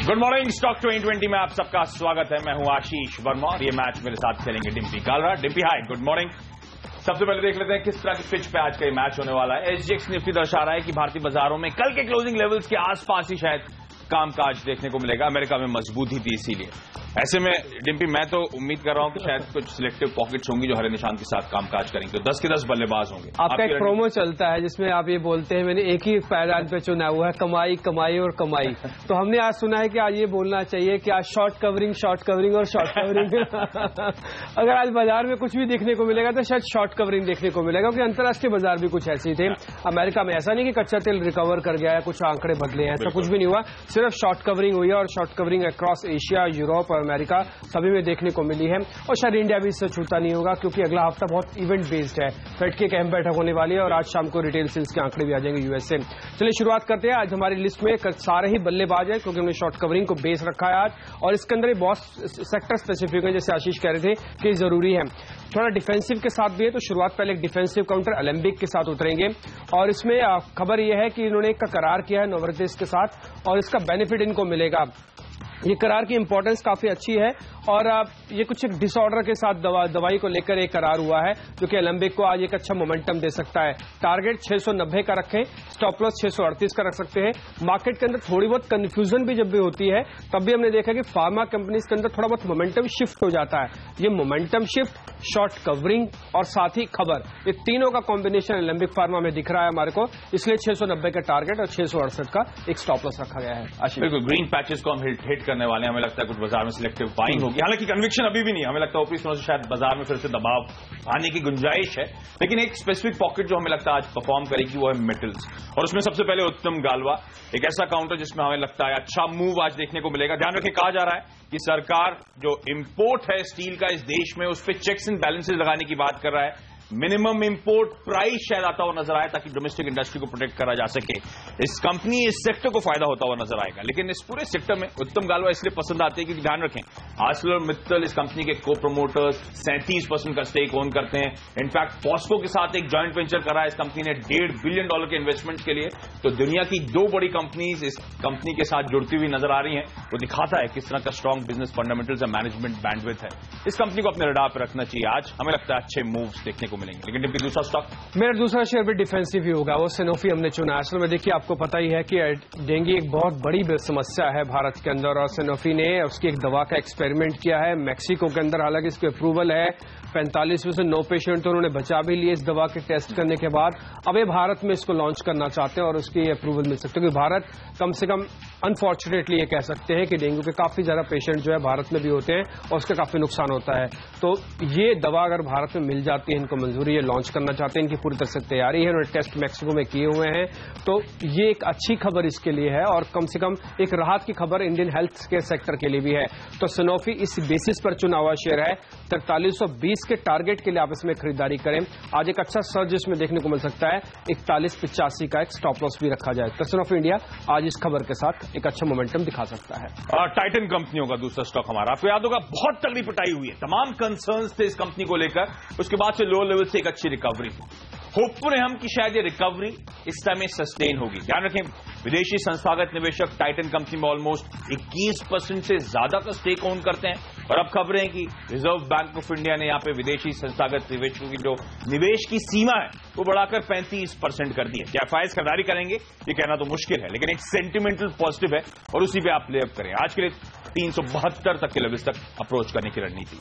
Good morning. Stock 2020 में आप सबका स्वागत है। मैं हूं आशीष वर्मा और ये मैच मेरे साथ खेलेंगे डिम्पी कालरा। डिम्पी हाय, गुड मॉर्निंग। सबसे पहले देख लेते हैं किस तरह की पिच पे आज का ये मैच होने वाला है। एसजीएक्स निफ्टी दर्शा रहा है कि भारतीय बाजारों में कल के क्लोजिंग लेवल्स के आसपास ही शायद कामकाज देखने को मिलेगा। अमेरिका में मजबूती थी, इसीलिए ऐसे में डिम्पी मैं तो उम्मीद कर रहा हूं कि शायद कुछ सिलेक्टिव पॉकेट्स होंगी जो हरे निशान के साथ कामकाज करेंगे, तो 10 के 10 बल्लेबाज होंगे। आपका एक प्रोमो चलता है जिसमें आप ये बोलते हैं मैंने एक ही पैदान पे चुना हुआ है, कमाई कमाई और कमाई। तो हमने आज सुना है कि आज ये बोलना चाहिए कि आज शॉर्ट कवरिंग और शॉर्ट कवरिंग अगर आज बाजार में कुछ भी देखने को मिलेगा तो शायद शॉर्ट कवरिंग देखने को मिलेगा, क्योंकि अंतर्राष्ट्रीय बाजार भी कुछ ऐसे ही थे। अमेरिका में ऐसा नहीं कि कच्चा तेल रिकवर कर गया है, कुछ आंकड़े बदले हैं, ऐसा कुछ भी नहीं हुआ। सिर्फ शॉर्ट कवरिंग हुई है और short covering across Asia, Europe और अमेरिका सभी में देखने को मिली है। और शायद इंडिया भी इससे छूटा नहीं होगा, क्योंकि अगला हफ्ता बहुत इवेंट बेस्ड है। फेड की एक अहम बैठक होने वाली है और आज शाम को रिटेल सेल्स के आंकड़े भी आ जाएंगे यूएस से। चलिए शुरुआत करते हैं। आज हमारी लिस्ट में सारे ही बल्लेबाज है, क्योंकि हमने शॉर्ट कवरिंग को बेस रखा है आज, और इसके अंदर बहुत सेक्टर स्पेसिफिक है, जैसे आशीष कह रहे थे कि जरूरी है। थोड़ा डिफेंसिव के साथ भी है, तो शुरुआत पहले एक डिफेंसिव काउंटर एलेम्बिक के साथ उतरेंगे। और इसमें खबर यह है कि इन्होंने एक करार किया है नोवर्टिस के साथ, और इसका बेनिफिट इनको मिलेगा। ये करार की इंपॉर्टेंस काफी अच्छी है, और ये कुछ एक डिसऑर्डर के साथ दवाई को लेकर एक करार हुआ है, जो कि एलेम्बिक को आज एक अच्छा मोमेंटम दे सकता है। टारगेट 690 का रखें, स्टॉप लॉस 638 का रख सकते हैं। मार्केट के अंदर थोड़ी बहुत कंफ्यूजन भी जब भी होती है, तब भी हमने देखा कि फार्मा कंपनीज के अंदर थोड़ा बहुत मोमेंटम शिफ्ट हो जाता है। ये मोमेंटम शिफ्ट, शॉर्ट कवरिंग और साथ ही खबर, ये तीनों का कॉम्बिनेशन एलेम्बिक फार्मा में दिख रहा है हमारे को, इसलिए 690 का टारगेट और 668 का एक स्टॉप लॉस रखा गया है। बिल्कुल, ग्रीन पैचेस को हम हिट करने वाले हैं। हमें लगता है कुछ बाजार में सिलेक्टिव बाइंग होगी, हालांकि कन्विक्शन अभी भी नहीं है। हमें लगता है ओपी से शायद बाजार में फिर से दबाव आने की गुंजाइश है, लेकिन एक स्पेसिफिक पॉकेट जो हमें लगता है आज परफॉर्म करेगी वो है मेटल्स, और उसमें सबसे पहले उत्तम गालवा, एक ऐसा काउंटर जिसमें हमें लगता है अच्छा मूव आज देखने को मिलेगा। ध्यान रखें, कहा जा रहा है कि सरकार जो इंपोर्ट है स्टील का इस देश में, उस पर चेक्स एंड बैलेंसेस लगाने की बात कर रहा है। मिनिमम इंपोर्ट प्राइस शायद आता हुआ नजर आए, ताकि डोमेस्टिक इंडस्ट्री को प्रोटेक्ट करा जा सके। इस कंपनी, इस सेक्टर को फायदा होता हुआ नजर आएगा। लेकिन इस पूरे सेक्टर में उत्तम गालवा इसलिए पसंद आते हैं क्योंकि ध्यान रखें, आर्सेलरमित्तल इस कंपनी के को प्रोमोटर्स 37% का स्टेक ओन करते हैं। इनफैक्ट पॉस्को के साथ एक जॉइंट वेंचर करा है इस कंपनी ने $1.5 बिलियन के इन्वेस्टमेंट के लिए। तो दुनिया की दो बड़ी कंपनीज इस कंपनी के साथ जुड़ती हुई नजर आ रही हैं। वो दिखाता है किस तरह का स्ट्रॉन्ग बिजनेस फंडामेंटल्स और मैनेजमेंट बैंडविड्थ है। इस कंपनी को अपने रडार पर रखना चाहिए। आज हमें लगता है अच्छे मूव्स देखने को मिलेंगे। लेकिन स्टॉक मेरा दूसरा शेयर भी डिफेंसिव ही होगा, वो सिनोफी हमने चुना है। असल में देखिए, आपको पता ही है कि डेंगू एक बहुत बड़ी समस्या है भारत के अंदर, और सिनोफी ने उसकी एक दवा का एक्सपेरिमेंट किया है मैक्सिको के अंदर। हालांकि इसकी अप्रूवल है, 45 में से 9 पेशेंट तो उन्होंने बचा भी लिए इस दवा के टेस्ट करने के बाद। अब ये भारत में इसको लॉन्च करना चाहते हैं और उसकी अप्रूवल मिल सकती है, क्योंकि भारत कम से कम अनफॉर्चुनेटली ये कह सकते हैं कि डेंगू के काफी ज्यादा पेशेंट जो है भारत में भी होते हैं और उसका काफी नुकसान होता है। तो ये दवा अगर भारत में मिल जाती है, इनको मंजूरी ये लॉन्च करना चाहते हैं, इनकी पूरी तरह से तैयारी है, उन्होंने टेस्ट मैक्सिको में किए हुए हैं। तो ये एक अच्छी खबर इसके लिए है, और कम से कम एक राहत की खबर इंडियन हेल्थ केयर सेक्टर के लिए भी है। तो सिनोफी इस बेसिस पर चुना हुआ शेयर है। 4320 के टारगेट के लिए आप इसमें खरीदारी करें। आज एक अच्छा सर्ज इसमें देखने को मिल सकता है, 4185 का एक स्टॉप लॉस भी रखा जाए। तो सिनोफी इंडिया आज इस खबर के साथ एक अच्छा मोमेंटम दिखा सकता है। और टाइटन कंपनियों का दूसरा स्टॉक हमारा, आपको याद होगा बहुत तगड़ी पिटाई हुई है, तमाम कंसर्न्स थे इस कंपनी को लेकर, उसके बाद से लो लेवल से एक अच्छी रिकवरी थी। होपफुल है हम कि शायद ये रिकवरी इस समय सस्टेन होगी। ध्यान रखें, विदेशी संस्थागत निवेशक टाइटन कंपनी में ऑलमोस्ट 21% से ज्यादा का स्टेक ओन करते हैं, और अब खबरें हैं कि रिजर्व बैंक ऑफ इंडिया ने यहां पे विदेशी संस्थागत निवेशकों की जो निवेश की सीमा है वो बढ़ाकर 35% कर दी है। क्या एफआईआईज खरीदारी करेंगे ये कहना तो मुश्किल है, लेकिन एक सेंटिमेंटल पॉजिटिव है और उसी पे आप लेअप करें। आज के लिए 372 तक के लेवल्स तक अप्रोच करने की रणनीति।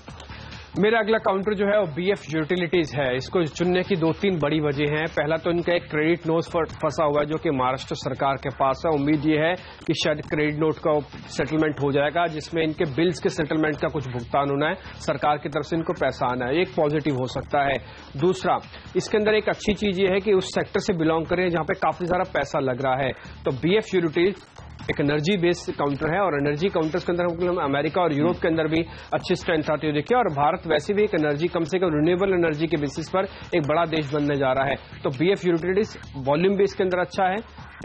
मेरा अगला काउंटर जो है वो बीएफ यूटिलिटीज है। इसको चुनने की 2-3 बड़ी वजह हैं। पहला तो इनका एक क्रेडिट नोट फंसा हुआ है जो कि महाराष्ट्र सरकार के पास है। उम्मीद ये है कि शायद क्रेडिट नोट का सेटलमेंट हो जाएगा, जिसमें इनके बिल्स के सेटलमेंट का कुछ भुगतान होना है, सरकार की तरफ से इनको पैसा आना है। एक पॉजिटिव हो सकता है। दूसरा, इसके अंदर एक अच्छी चीज ये है कि उस सेक्टर से बिलोंग करें जहां पे काफी सारा पैसा लग रहा है। तो बीएफ यूटिलिटीज एक एनर्जी बेस्ड काउंटर है, और एनर्जी काउंटर्स के अंदर हम अमेरिका और यूरोप के अंदर भी अच्छी स्ट्रेंथ आती है देखिए, और भारत वैसे भी एक एनर्जी, कम से कम रिन्यूएबल एनर्जी के बेसिस पर एक बड़ा देश बनने जा रहा है। तो बीएफ यूटिलिटीज वॉल्यूम भी इसके अंदर अच्छा है,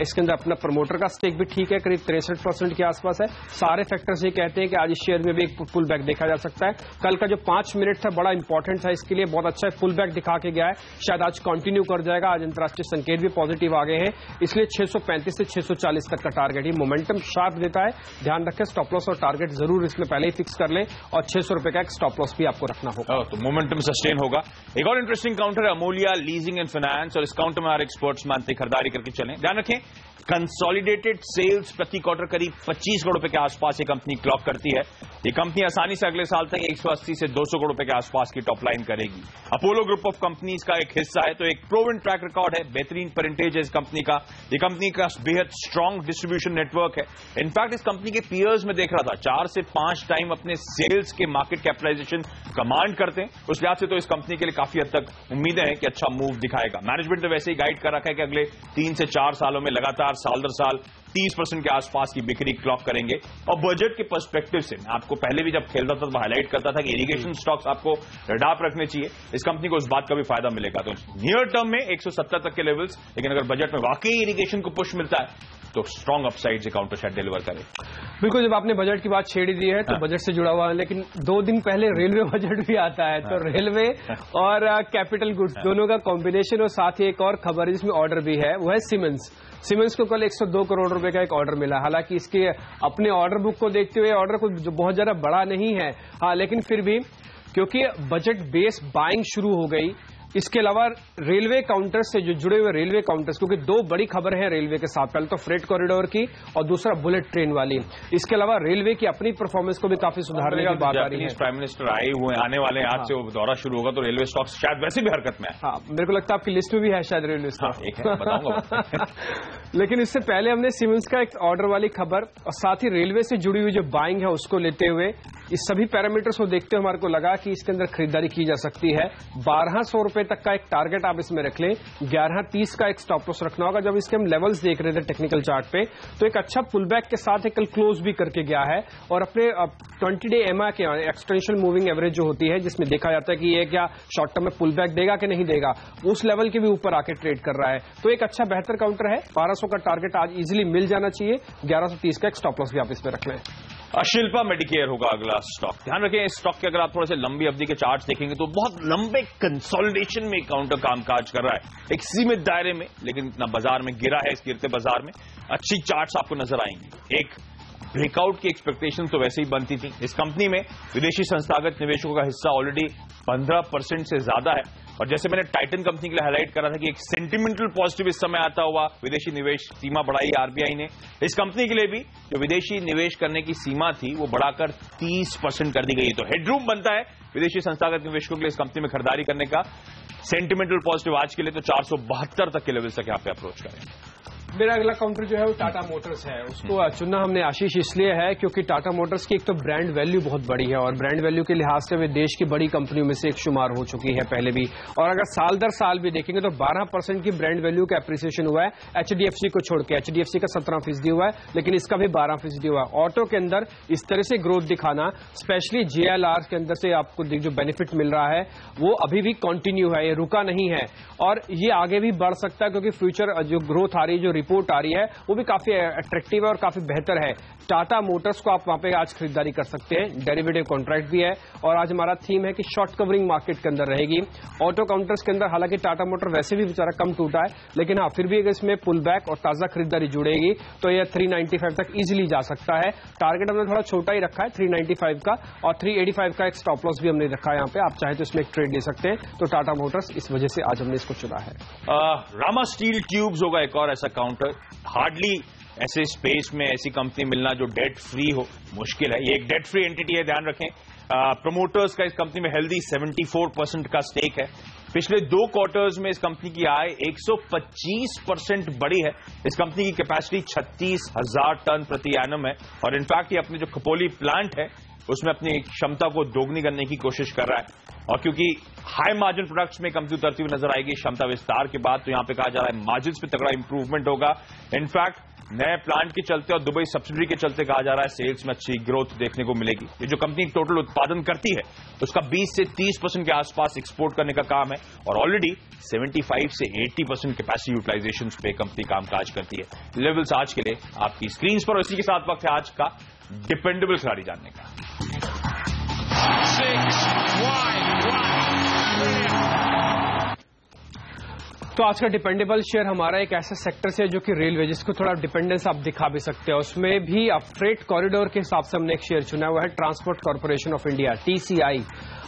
इसके अंदर अपना प्रमोटर का स्टेक भी ठीक है, करीब 63% के आसपास है। सारे फैक्टर्स ये कहते हैं कि आज इस शेयर में भी एक पुल बैक देखा जा सकता है। कल का जो 5 मिनट था बड़ा इंपॉर्टेंट था इसके लिए, बहुत अच्छा पुल बैक दिखा के गया है, शायद आज कंटिन्यू कर जाएगा। आज अंतर्राष्ट्रीय संकेत भी पॉजिटिव आ गए हैं, इसलिए 635 से 640 तक का टारगेट, ये मोमेंटम शार्प देता है। ध्यान रखें, स्टॉप लॉस और टारगेट जरूर इसमें पहले ही फिक्स कर ले, और 600 रुपए का एक स्टॉप लॉस भी आपको रखना होगा। तो मोमेंटम सस्टेन होगा। एक और इंटरेस्टिंग काउंटर है अमोलिया लीजिंग एंड फाइनेंस, और इस काउंटर में हमारे एक्सपर्ट्स मानते खरीदारी करके चलें। ध्यान रखें, कंसोलिडेटेड सेल्स प्रति क्वार्टर करीब 25 करोड़ रुपए के आसपास ये कंपनी क्लॉक करती है। ये कंपनी आसानी से अगले साल तक 180 से 200 करोड़ रुपए के आसपास की टॉप लाइन करेगी। अपोलो ग्रुप ऑफ कंपनीज का एक हिस्सा है, तो एक प्रूवन ट्रैक रिकॉर्ड है, बेहतरीन परसेंटेज है इस कंपनी का। ये कंपनी का बेहद स्ट्रांग डिस्ट्रीब्यूशन नेटवर्क है। इनफैक्ट इस कंपनी के पीयर्स में देख रहा था 4 से 5 टाइम अपने सेल्स के मार्केट कैपिटलाइजेशन कमांड करते हैं। उस लिहाज से तो इस कंपनी के लिए काफी हद तक उम्मीदें हैं कि अच्छा मूव दिखाएगा। मैनेजमेंट ने वैसे ही गाइड कर रखा है कि अगले 3 से 4 सालों में लगातार साल दर साल 30% के आसपास की बिक्री क्लॉक करेंगे। और बजट के पर्सपेक्टिव से मैं आपको पहले भी जब खेलता था तो हाईलाइट करता था कि इरिगेशन स्टॉक्स आपको रडार पर रखने चाहिए। इस कंपनी को इस बात का भी फायदा मिलेगा। तो नियर टर्म में 170 तक के लेवल्स, लेकिन अगर बजट में वाकई इरिगेशन को पुश मिलता है तो स्ट्रॉन्ग अपसाइड से काउंटर शायद डिलीवर करे। बिल्कुल, जब आपने बजट की बात छेड़ी दी है तो बजट से जुड़ा हुआ है, लेकिन 2 दिन पहले रेलवे बजट भी आता है। तो रेलवे और कैपिटल गुड्स दोनों का कॉम्बिनेशन, और साथ ही एक और खबर है जिसमें ऑर्डर भी है, वो है सीमेंस को कल 102 करोड़ रुपए का एक ऑर्डर मिला। हालांकि इसके अपने ऑर्डर बुक को देखते हुए ऑर्डर को जो बहुत ज्यादा बड़ा नहीं है, हाँ, लेकिन फिर भी क्योंकि बजट बेस बाइंग शुरू हो गई। इसके अलावा रेलवे काउंटर्स से जो जुड़े हुए रेलवे काउंटर्स, क्योंकि 2 बड़ी खबर है रेलवे के साथ, पहले तो फ्रेट कॉरिडोर की और दूसरा बुलेट ट्रेन वाली। इसके अलावा रेलवे की अपनी परफॉर्मेंस को भी काफी सुधारने की बात आ रही है। प्राइम मिनिस्टर आए हुए आने वाले, आज से वो दौरा शुरू होगा, तो रेलवे स्टॉक्स शायद वैसे भी हरकत में है। हाँ, मेरे को लगता है आपकी लिस्ट में भी है शायद रेलवे स्टॉक, एक है, बताऊंगा। लेकिन इससे पहले हमने सीमेंस का एक ऑर्डर वाली खबर और साथ ही रेलवे से जुड़ी हुई जो बाइंग है उसको लेते हुए, इस सभी पैरामीटर्स को देखते हुए हमारे को लगा कि इसके अंदर खरीदारी की जा सकती है। 1200 रुपए तक का एक टारगेट आप इसमें रख लें, 1130 का एक स्टॉप लॉस रखना होगा। जब इसके हम लेवल्स देख रहे थे टेक्निकल चार्ट पे, तो एक अच्छा पुल बैक के साथ एक कल क्लोज भी करके गया है, और अपने 20 डे एमआ के एक्सटेंशन मूविंग एवरेज जो होती है, जिसमें देखा जाता है कि ये क्या शॉर्ट टर्म में पुल बैक देगा कि नहीं देगा, उस लेवल के भी ऊपर आके ट्रेड कर रहा है। तो एक अच्छा बेहतर काउंटर है। 1200 का टारगेट आज इजिली मिल जाना चाहिए। 1130 का एक स्टॉप लॉस भी आप इसमें रख लें। शिल्पा मेडिकेयर होगा अगला स्टॉक। ध्यान रखें, इस स्टॉक के अगर आप थोड़े से लंबी अवधि के चार्ट्स देखेंगे तो बहुत लंबे कंसोलिडेशन में काउंटर कामकाज कर रहा है, एक सीमित दायरे में, लेकिन इतना बाजार में गिरा है। इस गिरते बाजार में अच्छी चार्ट्स आपको नजर आएंगी। एक ब्रेकआउट की एक्सपेक्टेशन तो वैसे ही बनती थी। इस कंपनी में विदेशी संस्थागत निवेशकों का हिस्सा ऑलरेडी 15% से ज्यादा है, और जैसे मैंने टाइटन कंपनी के लिए हाईलाइट करा था कि एक सेंटिमेंटल पॉजिटिव इस समय आता हुआ विदेशी निवेश सीमा बढ़ाई आरबीआई ने। इस कंपनी के लिए भी जो विदेशी निवेश करने की सीमा थी वो बढ़ाकर 30% कर दी गई। तो हेडरूम बनता है विदेशी संस्थागत निवेशकों के लिए इस कंपनी में खरीदारी करने का। सेंटिमेंटल पॉजिटिव आज के लिए तो 472 तक के लेवल तक यहाँ पे अप्रोच करें। मेरा अगला काउंटर जो है वो टाटा मोटर्स है। उसको चुनना हमने आशीष इसलिए है क्योंकि टाटा मोटर्स की एक तो ब्रांड वैल्यू बहुत बड़ी है, और ब्रांड वैल्यू के लिहाज से वे देश की बड़ी कंपनियों में से एक शुमार हो चुकी है पहले भी। और अगर साल दर साल भी देखेंगे तो 12% की ब्रांड वैल्यू का एप्रिसिएशन हुआ है एचडीएफसी को छोड़ के। एचडीएफसी का 17% हुआ है, लेकिन इसका भी 12% हुआ है। ऑटो के अंदर इस तरह से ग्रोथ दिखाना, स्पेशली जेएलआर के अंदर से आपको जो बेनिफिट मिल रहा है वो अभी भी कंटिन्यू है, ये रुका नहीं है, और ये आगे भी बढ़ सकता है, क्योंकि फ्यूचर जो ग्रोथ आ रही है, जो रिपोर्ट आ रही है, वो भी काफी अट्रैक्टिव है और काफी बेहतर है। टाटा मोटर्स को आप वहां पे आज खरीदारी कर सकते हैं। डेरिवेटिव कॉन्ट्रैक्ट भी है, और आज हमारा थीम है कि शॉर्ट कवरिंग मार्केट के अंदर रहेगी। ऑटो काउंटर्स के अंदर हालांकि टाटा मोटर वैसे भी बेचारा कम टूटा है, लेकिन हाँ फिर भी अगर इसमें पुल बैक और ताजा खरीदारी जुड़ेगी तो यह 395 तक इजिली जा सकता है। टारगेट हमने थोड़ा छोटा ही रखा है 395 का, और 385 का एक स्टॉप लॉस भी हमने रखा है यहाँ पे। आप चाहे तो इसमें एक ट्रेड ले सकते हैं। तो टाटा मोटर्स इस वजह से आज हमने इसको चुना है। रामा स्टील ट्यूब्स होगा एक और ऐसा काउंटर। हार्डली ऐसे स्पेस में ऐसी कंपनी मिलना जो डेट फ्री हो, मुश्किल है। ये एक डेट फ्री एंटिटी है, ध्यान रखें। प्रमोटर्स का इस कंपनी में हेल्दी 74% का स्टेक है। पिछले 2 क्वार्टर्स में इस कंपनी की आय 125% बढ़ी है। इस कंपनी की कैपेसिटी 36,000 टन प्रति एनम है, और इनफैक्ट ये अपने जो खपोली प्लांट है उसमें अपनी क्षमता को दोगुनी करने की कोशिश कर रहा है। और क्योंकि हाई मार्जिन प्रोडक्ट्स में कंपनी उतरती हुई नजर आएगी क्षमता विस्तार के बाद, तो यहां पे कहा जा रहा है मार्जिन्स पे तगड़ा इंप्रूवमेंट होगा। इनफैक्ट नए प्लांट के चलते और दुबई सब्सिडी के चलते कहा जा रहा है सेल्स में अच्छी ग्रोथ देखने को मिलेगी। ये जो कंपनी टोटल उत्पादन करती है उसका 20 से 30% के आसपास एक्सपोर्ट करने का काम है और ऑलरेडी 75 से 80% कैपेसिटी यूटिलाइजेशन पे कंपनी कामकाज करती है। लेवल्स आज के लिए आपकी स्क्रीन पर, इसी के साथ वक्त है आज का डिपेंडेबल खिलाड़ी जानने का। तो आज का डिपेंडेबल शेयर हमारा एक ऐसा सेक्टर से है जो कि रेलवे, जिसको थोड़ा डिपेंडेंस आप दिखा भी सकते हो। उसमें भी आप फ्रेट कॉरिडोर के हिसाब से हमने एक शेयर चुना हुआ है, transport corporation of India, TCI।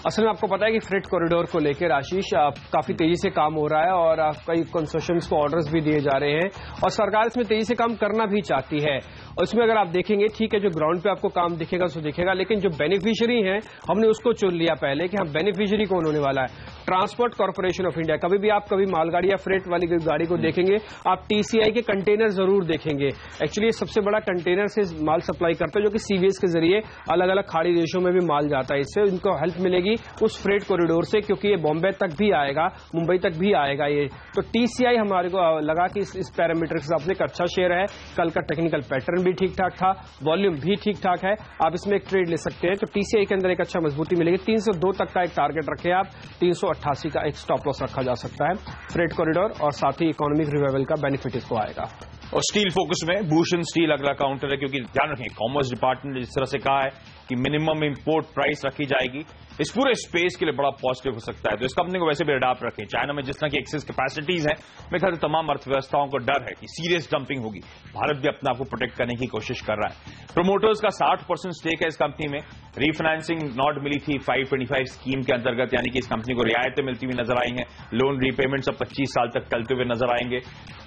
असल में आपको पता है कि फ्रेट कॉरिडोर को लेकर आशीष काफी तेजी से काम हो रहा है और कई कंसोर्शियम्स को ऑर्डर्स भी दिए जा रहे हैं और सरकार इसमें तेजी से काम करना भी चाहती है। और इसमें अगर आप देखेंगे, ठीक है, जो ग्राउंड पे आपको काम दिखेगा उसको दिखेगा, लेकिन जो बेनिफिशियरी है हमने उसको चुन लिया पहले कि हम बेनिफिशियरी कौन होने वाला है। Transport corporation of India. कभी भी आप कभी मालगाड़ी या फ्रेट वाली गाड़ी को देखेंगे, आप TCI के कंटेनर जरूर देखेंगे। एक्चुअली सबसे बड़ा कंटेनर से माल सप्लाई करता है जो कि CVS के जरिए अलग अलग खाड़ी देशों में भी माल जाता है। इससे इनको हेल्प मिलेगी उस फ्रेट कॉरिडोर से, क्योंकि ये बॉम्बे तक भी आएगा, मुंबई तक भी आएगा ये। तो TCI हमारे को लगा कि इस पैरामीटर के हिसाब से एक अच्छा शेयर है। कल का टेक्निकल पैटर्न भी ठीक ठाक था, वॉल्यूम भी ठीक ठाक है, आप इसमें एक ट्रेड ले सकते हैं। तो TCI के अंदर एक अच्छा मजबूती मिलेगी। 302 तक का एक टारगेट रखे आप, 388 का एक स्टॉप लॉस रखा जा सकता है फ्रेट कॉरिडोर, और साथ ही इकोनॉमिक रिवाइवल का बेनिफिट इसको आएगा। और स्टील फोकस में भूषण स्टील अगला काउंटर है, क्योंकि ध्यान रखें कॉमर्स डिपार्टमेंट ने जिस तरह से कहा है कि मिनिमम इंपोर्ट प्राइस रखी जाएगी, इस पूरे स्पेस के लिए बड़ा पॉजिटिव हो सकता है। तो इस कंपनी को वैसे भी अडॉप्ट रखें। चाइना में जिस तरह की एक्सेस कैपेसिटीज हैं, मेरे ख्याल से तमाम अर्थव्यवस्थाओं को डर है कि सीरियस डंपिंग होगी। भारत भी अपने आप को प्रोटेक्ट करने की कोशिश कर रहा है। प्रोमोटर्स का 60% स्टेक है इस कंपनी में। रीफाइनेंसिंग नॉट मिली थी 525 स्कीम के अंतर्गत, यानी कि इस कंपनी को रियायतें मिलती हुई नजर आई हैं। लोन रीपेमेंट्स अब 25 साल तक चलते हुए नजर आएंगे।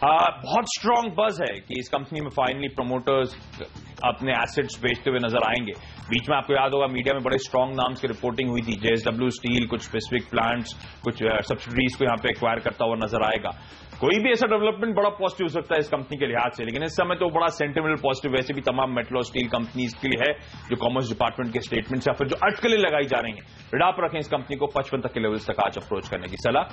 बहुत स्ट्रांग बज है कि इस कंपनी में फाइनली प्रोमोटर्स अपने एसेट्स बेचते हुए नजर आएंगे। बीच में आपको याद होगा मीडिया में बड़े स्ट्रांग नाम्स की रिपोर्टिंग हुई थी। JSW स्टील कुछ स्पेसिफिक प्लांट्स, कुछ सब्सिडीज को यहां पे एक्वायर करता हुआ नजर आएगा। कोई भी ऐसा डेवलपमेंट बड़ा पॉजिटिव हो सकता है इस कंपनी के लिहाज से, लेकिन इस समय तो बड़ा सेंटिमेंटल पॉजिटिव वैसे भी तमाम मेटल और स्टील कंपनीज के लिए है, जो कॉमर्स डिपार्टमेंट के स्टेटमेंट्स या फिर जो अटकलें लगाई जा रही हैं। रिडाप रखें इस कंपनी को 55 तक के लेवल्स तक आज अप्रोच करने की सलाह।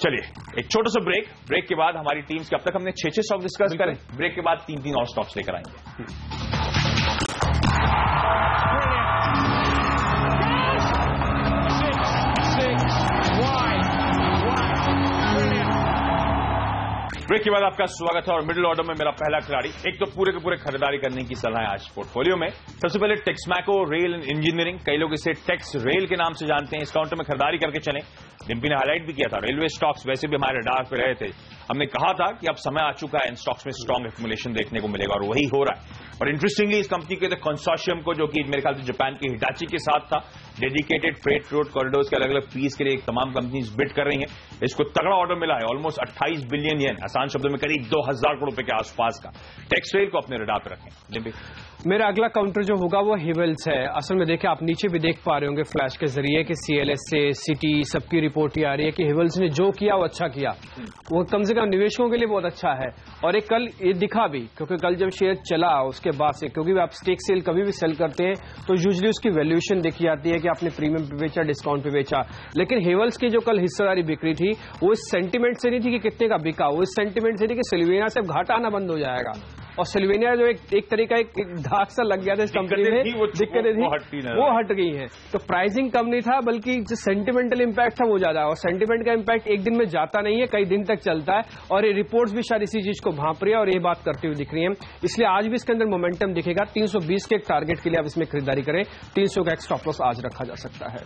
चलिए एक छोटा सा ब्रेक के बाद हमारी टीम्स के अब तक हमने 6 स्टॉक डिस्कस करें, ब्रेक के बाद 3 और स्टॉक्स लेकर आएंगे। ब्रेक के बाद आपका स्वागत है और मिडिल ऑर्डर में मेरा पहला खिलाड़ी। एक तो पूरे के पूरे खरीदारी करने की सलाह है आज पोर्टफोलियो में। सबसे पहले टेक्समैको रेल एंड इंजीनियरिंग, कई लोग इसे टेक्स रेल के नाम से जानते हैं। इस काउंटर में खरीदारी करके चलें। डिम्पी ने हाईलाइट भी किया था, रेलवे स्टॉक्स वैसे भी हमारे रडार पे रहे थे। हमने कहा था कि अब समय आ चुका है इन स्टॉक्स में स्ट्रॉन्ग एक्युमुलेशन देखने को मिलेगा, और वही हो रहा है। और इंटरेस्टिंगली इस कंपनी के कंसोर्शियम को, जो कि मेरे ख्याल से जापान की हिटाची के साथ था, डेडिकेटेड फ्रेट रोड कॉरिडोर्स के अलग अलग फीस के लिए तमाम कंपनीज बिड कर रही हैं। इसको तगड़ा ऑर्डर मिला है, ऑलमोस्ट 28 बिलियन येन, आसान शब्दों में करीब 2000 करोड़ रुपए के आसपास का। टेक्स रेल को अपने रडार पर रखें। मेरा अगला काउंटर जो होगा वो हेवल्स है। असल में देखिए, आप नीचे भी देख पा रहे होंगे फ्लैश के जरिए कि CLS से सिटी सबकी रिपोर्ट ही आ रही है कि हेवल्स ने जो किया वो अच्छा किया, वो कम से कम निवेशकों के लिए बहुत अच्छा है। और एक कल ये दिखा भी, क्योंकि कल जब शेयर चला उसके बाद से, क्योंकि आप स्टेक सेल कभी भी सेल करते हैं तो यूजुअली उसकी वैल्यूएशन देखी जाती है कि आपने प्रीमियम पे बेचा, डिस्काउंट पे बेचा। लेकिन हेवल्स की जो कल हिस्सेदारी बिक्री थी वो इस सेंटीमेंट से नहीं थी कि कितने का बिका, वो इस सेंटीमेंट से थी कि सिल्वेनिया से घाटा आना बंद हो जाएगा। और सिल्वेनिया जो एक तरीका एक धाक सा लग गया था इस कंपनी में, दिक्कतें थी वो हट गई हैं। तो प्राइसिंग कम नहीं था, बल्कि जो सेंटिमेंटल इंपैक्ट था वो ज्यादा। और सेंटिमेंट का इंपैक्ट एक दिन में जाता नहीं है, कई दिन तक चलता है। और ये रिपोर्ट्स भी शायद इसी चीज को भांप रही है और ये बात करती हुई दिख रही है। इसलिए आज भी इसके अंदर मोमेंटम दिखेगा। 320 के एक टारगेट के लिए आप इसमें खरीदारी करें। 300 का एक स्टॉप लॉस आज रखा जा सकता है।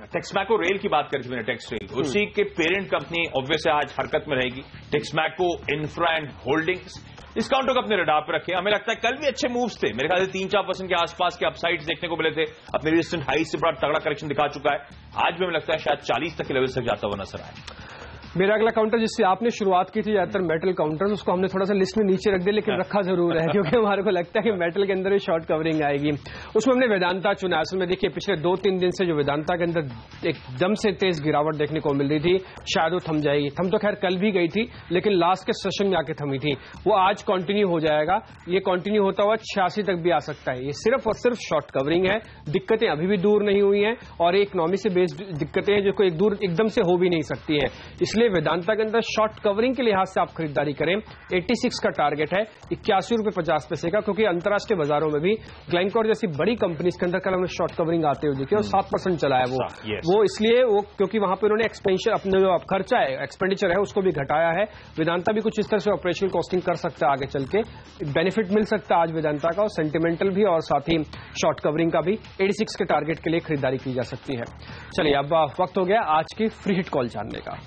टेक्समैको रेल की बात करी थी मैंने, टेक्स रेल, उसी के पेरेंट कंपनी ऑब्वियस आज हरकत में रहेगी, टेक्समैको इंफ्रा एंड होल्डिंग्स। इस काउंटर को अपने रडार पर रखें। हमें लगता है कल भी अच्छे मूव्स थे, मेरे ख्याल से 3-4% के आसपास के अपसाइड्स देखने को मिले थे। अपने रिसेंट हाई से बड़ा तगड़ा करेक्शन दिखा चुका है। आज भी हमें लगता है शायद 40 तक के लेवल तक जाता हुआ नजर आए। मेरा अगला काउंटर जिससे आपने शुरुआत की थी, ज्यादातर मेटल काउंटर्स, उसको हमने थोड़ा सा लिस्ट में नीचे रख दिया, लेकिन रखा जरूर है क्योंकि हमारे को लगता है कि मेटल के अंदर ही शॉर्ट कवरिंग आएगी। उसमें हमने वेदांता चुना। असल में देखिए, पिछले 2-3 दिन से जो वेदांता के अंदर एकदम से तेज गिरावट देखने को मिल रही थी, शायद वो थम जाएगी। थम तो खैर कल भी गई थी, लेकिन लास्ट के सेशन में आके थमी थी। वो आज कंटिन्यू हो जाएगा। ये कंटिन्यू होता हुआ 86 तक भी आ सकता है। ये सिर्फ और सिर्फ शॉर्ट कवरिंग है। दिक्कतें अभी भी दूर नहीं हुई हैं और इकोनॉमी से बेस्ड दिक्कतें हैं जो एकदम से हो भी नहीं सकती हैं। इसलिए इसलिए वेदांता के अंदर शॉर्ट कवरिंग के लिहाज से आप खरीदारी करें। 86 का टारगेट है, 81 रुपए 50 पैसे का, क्योंकि अंतर्राष्ट्रीय बाजारों में भी ग्लेनकोर जैसी बड़ी कंपनीज के अंदर कल हमें शॉर्ट कवरिंग आते हुए देखिए और 7% चला है वो इसलिए वो क्योंकि वहां पे उन्होंने एक्सपेंशन अपने जो खर्चा है एक्सपेंडिचर है उसको भी घटाया है। वेदांता भी कुछ इस तरह से ऑपरेशनल कॉस्टिंग कर सकता है आगे चल के, बेनिफिट मिल सकता है आज वेदांता का, और सेंटिमेंटल भी और साथ ही शॉर्ट कवरिंग का भी 86 के टारगेट के लिए खरीदारी की जा सकती है। चलिए अब वक्त हो गया आज की फ्री हिट कॉल जानने का।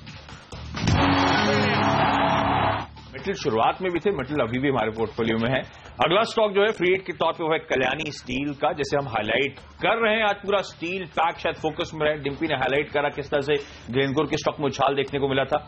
मेटल शुरुआत में भी थे, मेटल अभी भी हमारे पोर्टफोलियो में है। अगला स्टॉक जो है फ्री हिट के तौर पे वो है कल्याणी स्टील का, जैसे हम हाईलाइट कर रहे हैं आज पूरा स्टील पैक शायद फोकस में रहे। डिम्पी ने हाईलाइट करा किस तरह से ग्लेनकोर के स्टॉक में उछाल देखने को मिला था।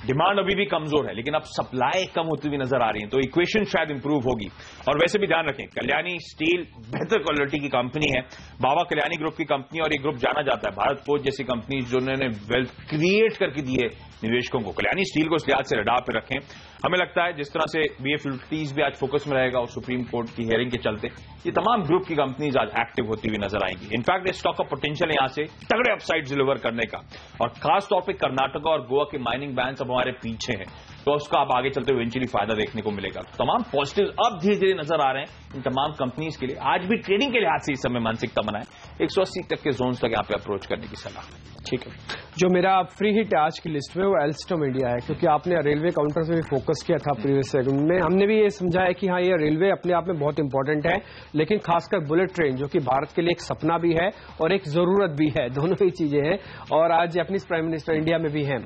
डिमांड अभी भी कमजोर है लेकिन अब सप्लाई कम होती हुई नजर आ रही है, तो इक्वेशन शायद इंप्रूव होगी। और वैसे भी ध्यान रखें कल्याणी स्टील बेहतर क्वालिटी की कंपनी है, बाबा कल्याणी ग्रुप की कंपनी, और ये ग्रुप जाना जाता है भारत पोस्ट जैसी कंपनी जिन्होंने वेल्थ क्रिएट करके दी है निवेशकों को। कल्याणी स्टील को इस लिहाज से रडार पर रखें। हमें लगता है जिस तरह से BF-50 भी आज फोकस में रहेगा और सुप्रीम कोर्ट की हियरिंग के चलते ये तमाम ग्रुप की कंपनीज आज एक्टिव होती हुई नजर आएंगी। इनफैक्ट इस स्टॉक का पोटेंशियल यहां से तगड़े अपसाइड डिलीवर करने का, और खासतौर पर कर्नाटका और गोवा के माइनिंग बैंड्स अब हमारे पीछे हैं, तो उसका अब आगे चलते हुए इवेंचुअली फायदा देखने को मिलेगा। तमाम पॉजिटिव अब धीरे धीरे नजर आ रहे हैं इन तमाम कंपनीज के लिए। आज भी ट्रेडिंग के लिहाज से इस समय मानसिकता बनाए 180 तक के जोन तक यहां पे अप्रोच करने की सलाह। ठीक है, जो मेरा फ्री हिट आज की लिस्ट में वो एल्स्टॉम इंडिया है, क्योंकि आपने रेलवे काउंटर से भी फोकस किया था प्रीवियस सेगमेंट में। हमने भी ये समझा है कि हाँ ये रेलवे अपने आप में बहुत इंपॉर्टेंट है, लेकिन खासकर बुलेट ट्रेन जो कि भारत के लिए एक सपना भी है और एक जरूरत भी है, दोनों ही चीजें हैं, और आज जापानीज प्राइम मिनिस्टर इंडिया में भी हैं।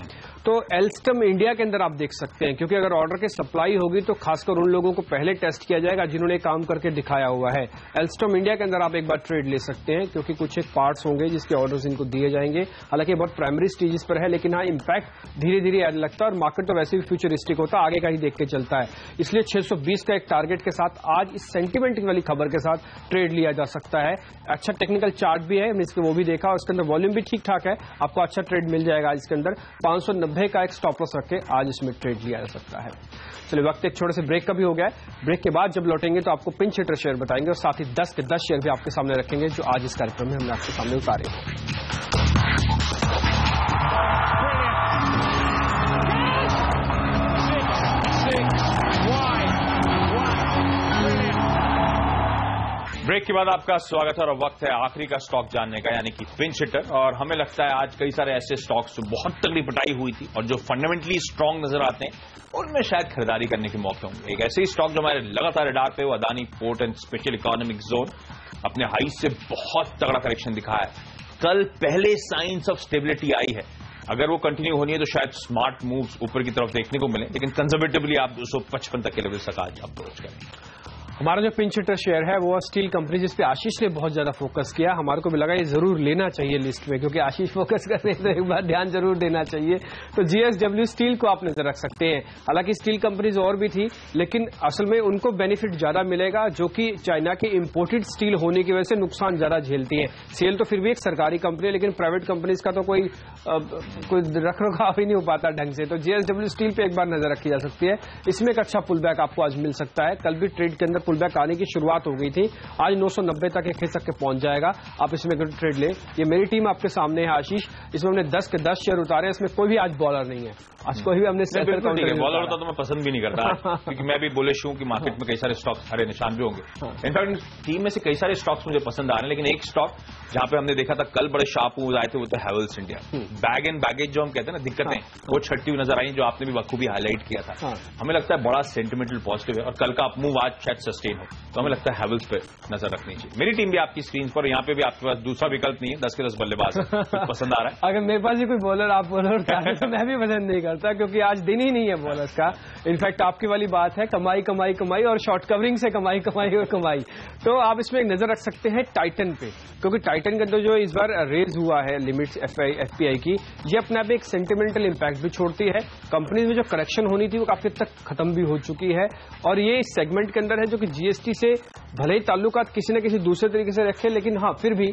तो एल्स्टम इंडिया के अंदर आप देख सकते हैं, क्योंकि अगर ऑर्डर की सप्लाई होगी तो खासकर उन लोगों को पहले टेस्ट किया जाएगा जिन्होंने काम करके दिखाया हुआ है। एल्स्टम इंडिया के अंदर आप एक बार ट्रेड ले सकते हैं, क्योंकि कुछ एक पार्ट्स होंगे जिसके ऑर्डर्स इनको दिए जाएंगे। हालांकि बहुत प्राइमरी स्टेजेस पर है, लेकिन हाँ इंपैक्ट धीरे धीरे आने लगता है, और मार्केट तो वैसे भी फ्यूचरिस्टिक होता है, आगे का ही देख के चलता है। इसलिए 620 का एक टारगेट के साथ आज इस सेंटिमेंट वाली खबर के साथ ट्रेड लिया जा सकता है। अच्छा टेक्निकल चार्ट भी है, हमने इसके वो भी देखा, और इसके अंदर वॉल्यूम भी ठीक ठाक है, आपको अच्छा ट्रेड मिल जाएगा। आज इसके अंदर 590 का एक स्टॉप लॉस रख के आज इसमें ट्रेड लिया जा सकता है। चलिए वक्त एक छोटे से ब्रेक का भी हो गया है, ब्रेक के बाद जब लौटेंगे तो आपको पिंच हिटर शेयर बताएंगे, और साथ ही 10 के 10 शेयर भी आपके सामने रखेंगे जो आज इस कार्यक्रम में हमने आपके सामने उतारे हैं। ब्रेक के बाद आपका स्वागत है, और वक्त है आखिरी का स्टॉक जानने का, यानी कि पिंच हिटर। और हमें लगता है आज कई सारे ऐसे स्टॉक्स जो बहुत तगड़ी पिटाई हुई थी और जो फंडामेंटली स्ट्रांग नजर आते हैं उनमें शायद खरीदारी करने के मौके होंगे। एक ऐसे ही स्टॉक जो हमारे लगातार रडार पे, वो Adani port and special economic zone अपने हाई से बहुत तगड़ा करेक्शन दिखाया है। कल पहले साइंस ऑफ स्टेबिलिटी आई है, अगर वो कंटिन्यू होनी है तो शायद स्मार्ट मूव्स ऊपर की तरफ देखने को मिले, लेकिन कंजर्वेटिवली आप 255 तक के लेवल तक आज अप्रोच करें। हमारा जो पिंच हिटर शेयर है वो स्टील कंपनी, जिस पे आशीष ने बहुत ज्यादा फोकस किया, हमारे को भी लगा ये जरूर लेना चाहिए लिस्ट में, क्योंकि आशीष फोकस कर रहे हैं तो एक बार ध्यान जरूर देना चाहिए। तो GSW स्टील को आप नजर रख सकते हैं। हालांकि स्टील कंपनीज और भी थी, लेकिन असल में उनको बेनिफिट ज्यादा मिलेगा, जो कि चाइना की इंपोर्टेड स्टील होने की वजह से नुकसान ज्यादा झेलती है। सेल तो फिर भी एक सरकारी कंपनी है, लेकिन प्राइवेट कंपनीज का तो कोई रखरखाव ही नहीं हो पाता ढंग से। तो GSW स्टील पे एक बार नजर रखी जा सकती है, इसमें एक अच्छा पुल बैक आपको आज मिल सकता है। कल भी ट्रेड के अंदर पुल बैक आने की शुरुआत हो गई थी, आज 990 तक एक खिसक के पहुंच जाएगा। आप इसमें ट्रेड ले। ये मेरी टीम आपके सामने है आशीष, इसमें हमने 10 के 10 शेयर उतारे, इसमें कोई भी आज बॉलर नहीं है, आज कोई भी हमने बॉलर होता तो मैं पसंद भी नहीं करता, क्योंकि मैं भी बुलिश हूं कि मार्केट में कई सारे स्टॉक्स हरे निशान भी होंगे। इनफैक्ट टीम में से कई सारे स्टॉक्स मुझे पसंद आ रहे हैं, लेकिन एक स्टॉक जहां पे हमने देखा था कल बड़े शार्प मूव आए थे वो तो Havells India. Bag and baggage जो हम कहते हैं ना, दिक्कतें वो छटती हुई नजर आई, जो आपने भी बखूबी हाईलाइट किया था। हमें लगता है बड़ा सेंटिमेंटल पॉजिटिव है, और कल का अप मूव आज शायद सस्टेन हो, तो हमें लगता है हैवेल्स पे नजर रखनी चाहिए। मेरी टीम भी आपकी स्क्रीन पर, यहाँ पे भी आपके पास दूसरा विकल्प नहीं है, 10 के 10 बल्लेबाज पसंद आ रहा है। अगर मेरे पास ही कोई बॉलर आप बॉलर तो मैं भी पसंद नहीं करता, क्योंकि आज दिन ही नहीं है बॉलर्स का। इनफैक्ट आपकी वाली बात है, कमाई कमाई कमाई, और शॉर्ट कवरिंग से कमाई कमाई और कमाई। तो आप इसमें एक नजर रख सकते हैं टाइटन पे, क्योंकि टाइटन के अंदर जो इस बार रेज हुआ है लिमिट्स FPI की, ये अपने आप एक सेंटिमेंटल इंपैक्ट भी छोड़ती है। कंपनीज में जो करेक्शन होनी थी वो काफी हद तक खत्म भी हो चुकी है, और ये इस सेगमेंट के अंदर है जो कि GST से भले ही ताल्लुकात किसी न किसी दूसरे तरीके से रखे, लेकिन हाँ फिर भी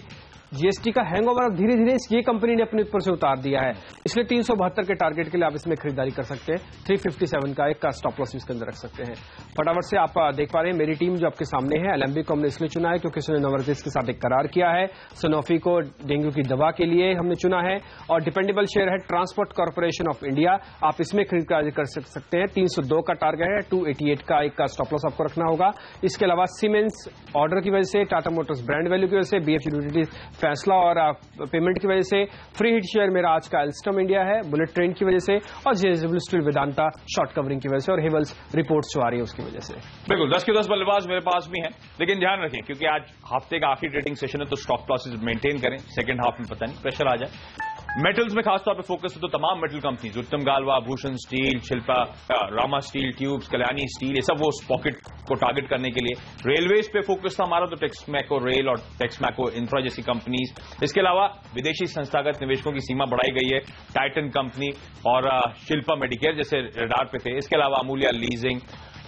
जीएसटी का हैंगओवर अब धीरे धीरे ये कंपनी ने अपने ऊपर से उतार दिया है, इसलिए 372 के टारगेट के लिए आप इसमें खरीदारी कर सकते हैं। 357 का एक स्टॉप लॉस इसके अंदर रख सकते हैं। फटाफट से आप देख पा रहे हैं मेरी टीम जो आपके सामने है, एलेंबिक को हमने इसलिए चुना है क्योंकि उसने नोवार्टिस के साथ एक करार किया है, सनोफी को डेंगू की दवा के लिए हमने चुना है, और डिपेंडेबल शेयर है ट्रांसपोर्ट कॉर्पोरेशन ऑफ इंडिया, आप इसमें खरीदारी कर सकते हैं। 302 का टारगेट है, 288 का एक स्टॉप लॉस आपको रखना होगा। इसके अलावा सीमेंस ऑर्डर की वजह से, टाटा मोटर्स ब्रांड वैल्यू की वजह से, बीएफ यूटिलिटीज फैसला और पेमेंट की वजह से, फ्री हिट शेयर मेरा आज का एल्स्टम इंडिया है बुलेट ट्रेन की वजह से, और JSW steel Vedanta short covering की वजह से, और हेवल्स रिपोर्ट्स जो आ रही है उसकी वजह से। बिल्कुल 10 के 10 बल्लेबाज मेरे पास भी हैं, लेकिन ध्यान रखें क्योंकि आज हफ्ते का आखिरी ट्रेडिंग सेशन है तो स्टॉप लॉसेज मेंटेन करें, सेकंड हाफ में पता नहीं प्रेशर आ जाए। मेटल्स में खासतौर पे फोकस है तो तमाम मेटल कंपनीज, उत्तम Galva, Bhushan steel, Shilpa, Rama steel tubes, Kalyani steel, ये सब वो पॉकेट को टारगेट करने के लिए। रेलवेज पे फोकस था हमारा तो टेक्समैको रेल और टेक्समैको इंफ्रा जैसी कंपनीज। इसके अलावा विदेशी संस्थागत निवेशकों की सीमा बढ़ाई गई है, टाइटन कंपनी और शिल्पा मेडिकेयर जैसे रडार पे थे। इसके अलावा अमूल्य leasing,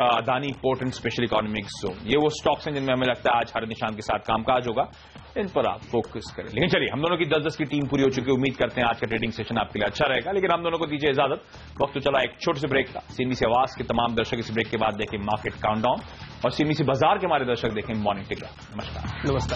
Adani port and special economics zone, ये वो स्टॉक्स हैं जिनमें हमें लगता है आज हर निशान के साथ कामकाज होगा, इन पर आप फोकस करें। लेकिन चलिए, हम दोनों की 10-10 की टीम पूरी हो चुकी है, उम्मीद करते हैं आज का ट्रेडिंग सेशन आपके लिए अच्छा रहेगा। लेकिन हम दोनों को दीजिए इजाजत, वक्त तो चला एक छोटे से ब्रेक का। सीएनबीसी आवाज के तमाम दर्शक इस ब्रेक के बाद देखें मार्केट काउंटडाउन, और सीएनबीसी बाजार के हमारे दर्शक देखें मॉर्निंग टिकट। नमस्कार।